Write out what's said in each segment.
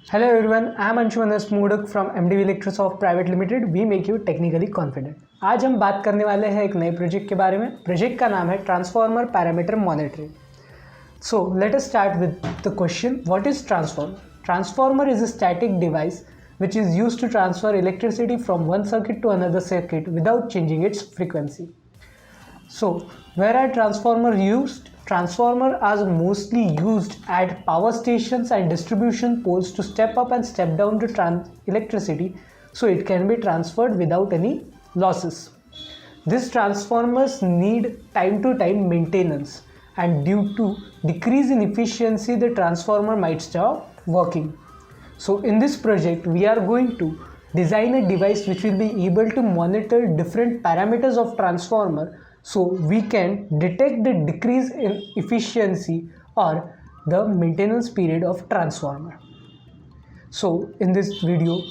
Hello everyone, I am Anshumanas Modak from MDV Electrosoft Private Limited. We make you technically confident. आज हम बात करने वाले हैं एक नए प्रोजेक्ट के बारे में. प्रोजेक्ट का नाम है transformer parameter monitoring. So let us start with the question, what is transformer? Transformer is a static device which is used to transfer electricity from one circuit to another circuit without changing its frequency. So where are transformer used? Transformer are mostly used at power stations and distribution poles to step up and step down the electricity so it can be transferred without any losses. These transformers need time to time maintenance, and due to decrease in efficiency the transformer might stop working. So in this project we are going to design a device which will be able to monitor different parameters of transformer so we can detect the decrease in efficiency or the maintenance period of transformer. So in this video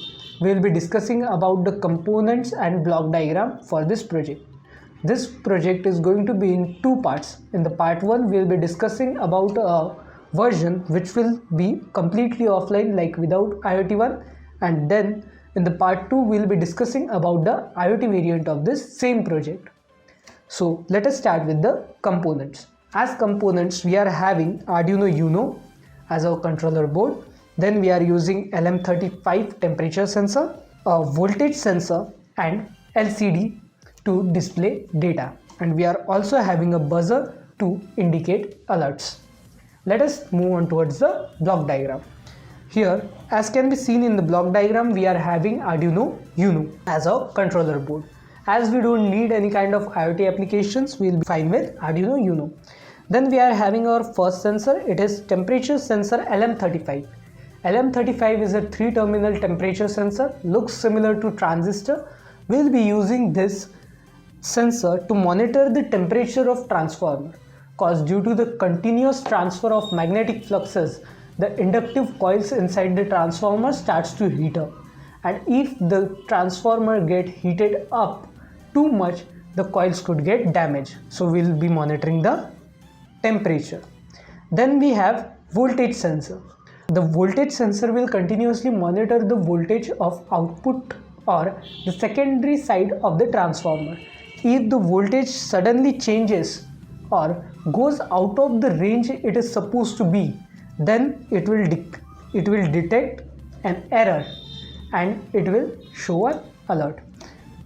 we will be discussing about the components and block diagram for this project. This project is going to be in two parts. In the part 1 we will be discussing about a version which will be completely offline, like without IoT one, and then in the part 2 we will be discussing about the IoT variant of this same project. So let us start with the components. As components we are having Arduino Uno as our controller board. Then we are using LM35 temperature sensor, a voltage sensor and LCD to display data. And we are also having a buzzer to indicate alerts. Let us move on towards the block diagram. Here, as can be seen in the block diagram, we are having Arduino Uno as our controller board. As we don't need any kind of IoT applications, we will be fine with Arduino Uno. Then we are having our first sensor. It is temperature sensor LM35. LM35 is a 3-terminal temperature sensor, looks similar to transistor. We will be using this sensor to monitor the temperature of transformer, cause due to the continuous transfer of magnetic fluxes, the inductive coils inside the transformer starts to heat up, and if the transformer get heated up too much, the coils could get damaged. So we will be monitoring the temperature. Then we have voltage sensor. The voltage sensor will continuously monitor the voltage of output or the secondary side of the transformer. If the voltage suddenly changes or goes out of the range it is supposed to be, then it will detect an error and it will show an alert.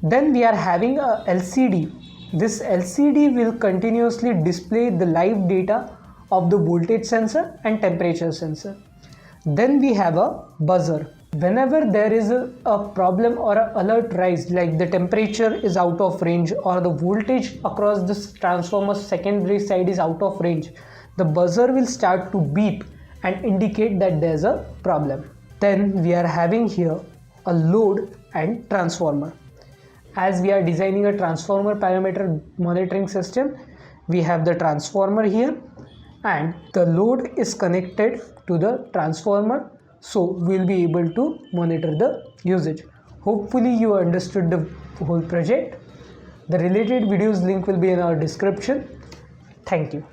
Then we are having a LCD. This LCD will continuously display the live data of the voltage sensor and temperature sensor. Then we have a buzzer. Whenever there is a problem or an alert rise, like the temperature is out of range or the voltage across this transformer's secondary side is out of range, the buzzer will start to beep and indicate that there is a problem. Then we are having here a load and transformer. As we are designing a transformer parameter monitoring system, we have the transformer here and the load is connected to the transformer, so we will be able to monitor the usage. Hopefully you understood the whole project. The related videos link will be in our description. Thank you.